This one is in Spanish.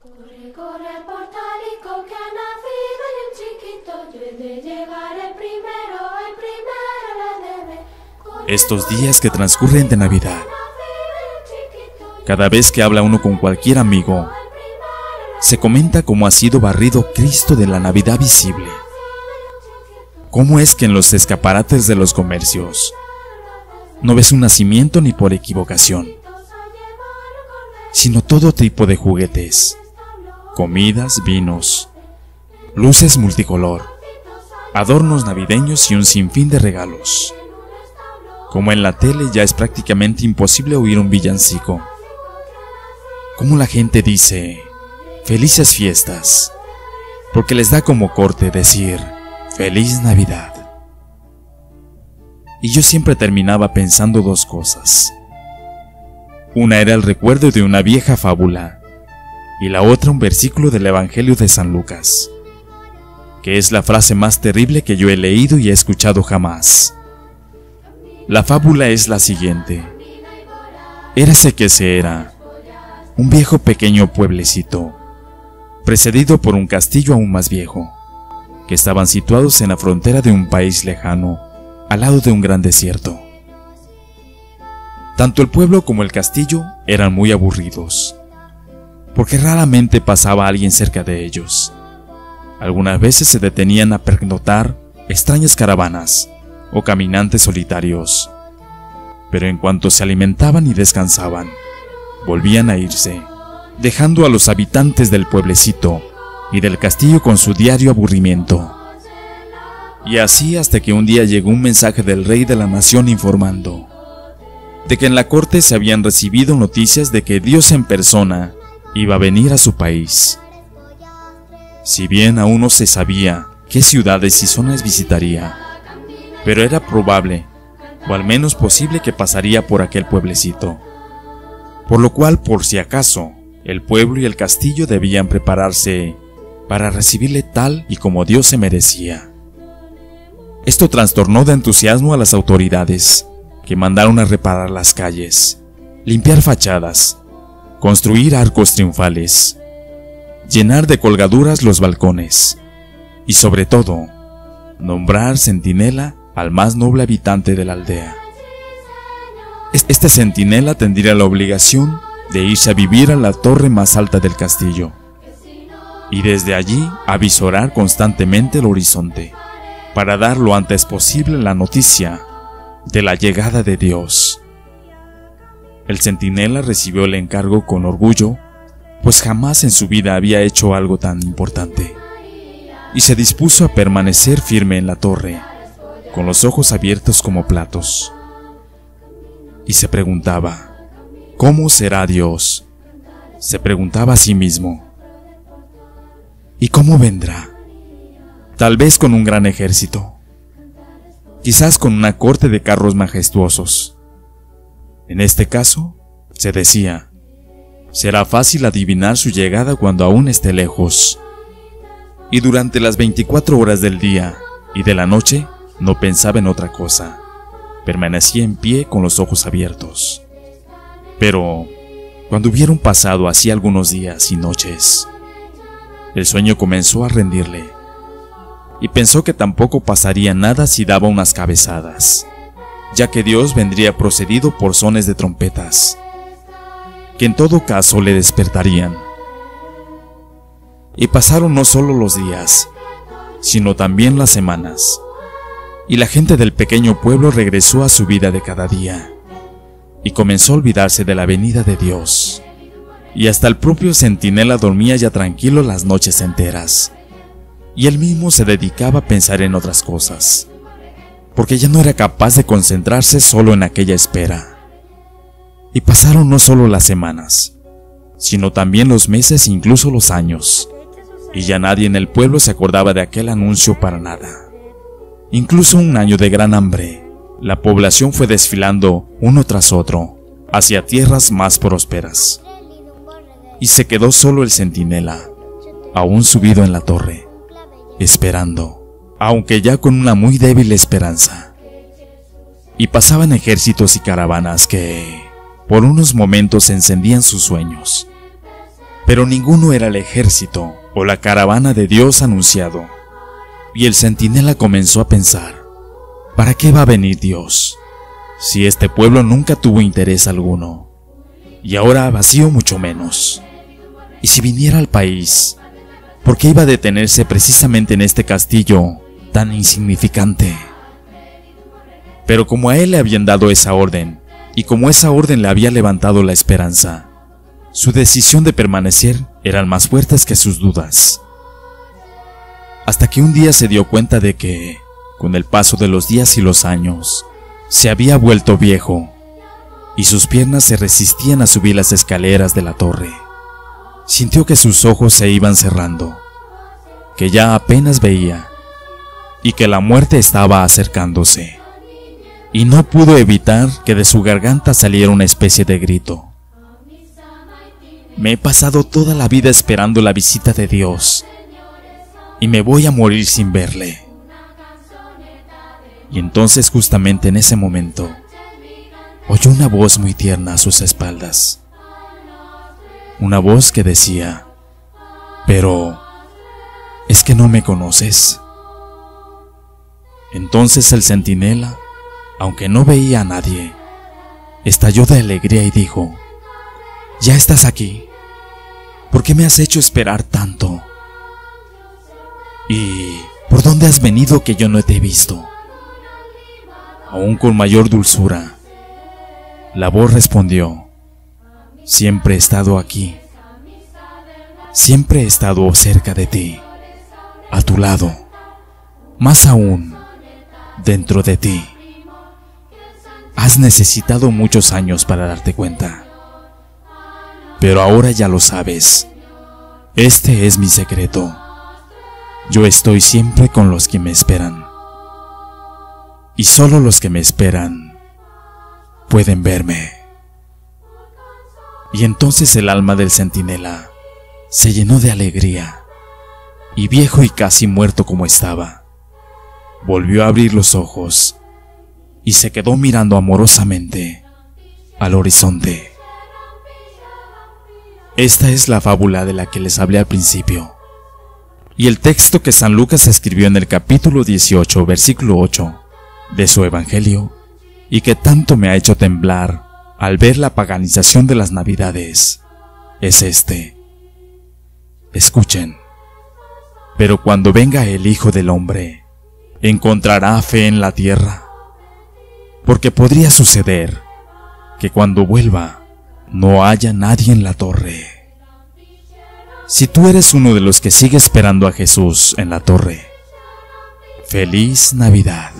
Corre, corre, portalico, que ha nacido el chiquito, yo he de llegar el primero le debe. Estos días que transcurren de Navidad, cada vez que habla uno con cualquier amigo, se comenta cómo ha sido barrido Cristo de la Navidad visible. ¿Cómo es que en los escaparates de los comercios no ves un nacimiento ni por equivocación, sino todo tipo de juguetes, comidas, vinos, luces multicolor, adornos navideños y un sinfín de regalos? Como en la tele ya es prácticamente imposible oír un villancico. Como la gente dice felices fiestas, porque les da como corte decir feliz Navidad. Y yo siempre terminaba pensando dos cosas. Una era el recuerdo de una vieja fábula, y la otra un versículo del Evangelio de San Lucas, que es la frase más terrible que yo he leído y he escuchado jamás. La fábula es la siguiente. Érase que se era un viejo pequeño pueblecito, precedido por un castillo aún más viejo, que estaban situados en la frontera de un país lejano, al lado de un gran desierto. Tanto el pueblo como el castillo eran muy aburridos, porque raramente pasaba alguien cerca de ellos. Algunas veces se detenían a pernoctar extrañas caravanas o caminantes solitarios, pero en cuanto se alimentaban y descansaban, volvían a irse, dejando a los habitantes del pueblecito y del castillo con su diario aburrimiento. Y así hasta que un día llegó un mensaje del rey de la nación informando de que en la corte se habían recibido noticias de que Dios en persona iba a venir a su país. Si bien aún no se sabía qué ciudades y zonas visitaría, pero era probable, o al menos posible, que pasaría por aquel pueblecito. Por lo cual, por si acaso, el pueblo y el castillo debían prepararse para recibirle tal y como Dios se merecía. Esto trastornó de entusiasmo a las autoridades, que mandaron a reparar las calles, limpiar fachadas, construir arcos triunfales, llenar de colgaduras los balcones y, sobre todo, nombrar centinela al más noble habitante de la aldea. Este centinela tendría la obligación de irse a vivir a la torre más alta del castillo y desde allí avisorar constantemente el horizonte para dar lo antes posible la noticia de la llegada de Dios. El centinela recibió el encargo con orgullo, pues jamás en su vida había hecho algo tan importante, y se dispuso a permanecer firme en la torre, con los ojos abiertos como platos. Y se preguntaba, ¿cómo será Dios? Se preguntaba a sí mismo. ¿Y cómo vendrá? Tal vez con un gran ejército, quizás con una corte de carros majestuosos. En este caso, se decía, será fácil adivinar su llegada cuando aún esté lejos. Y durante las 24 horas del día y de la noche no pensaba en otra cosa. Permanecía en pie con los ojos abiertos. Pero, cuando hubieron pasado así algunos días y noches, el sueño comenzó a rendirle, y pensó que tampoco pasaría nada si daba unas cabezadas, ya que Dios vendría precedido por sones de trompetas, que en todo caso le despertarían. Y pasaron no solo los días, sino también las semanas, y la gente del pequeño pueblo regresó a su vida de cada día, y comenzó a olvidarse de la venida de Dios, y hasta el propio centinela dormía ya tranquilo las noches enteras, y él mismo se dedicaba a pensar en otras cosas, porque ya no era capaz de concentrarse solo en aquella espera. Y pasaron no solo las semanas, sino también los meses e incluso los años, y ya nadie en el pueblo se acordaba de aquel anuncio para nada. Incluso un año de gran hambre, la población fue desfilando uno tras otro hacia tierras más prósperas, y se quedó solo el centinela, aún subido en la torre, esperando, aunque ya con una muy débil esperanza. Y pasaban ejércitos y caravanas que, por unos momentos, encendían sus sueños, Pero ninguno era el ejército o la caravana de Dios anunciado. Y el centinela comenzó a pensar: ¿para qué va a venir Dios si este pueblo nunca tuvo interés alguno, y ahora vacío mucho menos? Y si viniera al país, ¿por qué iba a detenerse precisamente en este castillo tan insignificante? Pero como a él le habían dado esa orden, y como esa orden le había levantado la esperanza, su decisión de permanecer eran más fuertes que sus dudas. Hasta que un día se dio cuenta de que, con el paso de los días y los años, se había vuelto viejo, y sus piernas se resistían a subir las escaleras de la torre. Sintió que sus ojos se iban cerrando, que ya apenas veía, y que la muerte estaba acercándose. Y no pudo evitar que de su garganta saliera una especie de grito. Me he pasado toda la vida esperando la visita de Dios, y me voy a morir sin verle. Y entonces, justamente en ese momento, oyó una voz muy tierna a sus espaldas. Una voz que decía: pero, ¿es que no me conoces? Entonces el centinela, aunque no veía a nadie, estalló de alegría y dijo: ¿ya estás aquí? ¿Por qué me has hecho esperar tanto? ¿Y por dónde has venido que yo no te he visto? Aún con mayor dulzura, la voz respondió: siempre he estado aquí, siempre he estado cerca de ti, a tu lado, más aún, dentro de ti. Has necesitado muchos años para darte cuenta, pero ahora ya lo sabes. Este es mi secreto. Yo estoy siempre con los que me esperan, y solo los que me esperan pueden verme. Y entonces el alma del centinela se llenó de alegría, y viejo y casi muerto como estaba, volvió a abrir los ojos y se quedó mirando amorosamente al horizonte. Esta es la fábula de la que les hablé al principio, y el texto que San Lucas escribió en el capítulo 18, versículo 8 de su Evangelio, y que tanto me ha hecho temblar al ver la paganización de las Navidades, es este. Escuchen: pero cuando venga el Hijo del Hombre, ¿encontrará fe en la tierra? Porque podría suceder que cuando vuelva no haya nadie en la torre. Si tú eres uno de los que sigue esperando a Jesús en la torre, ¡feliz Navidad!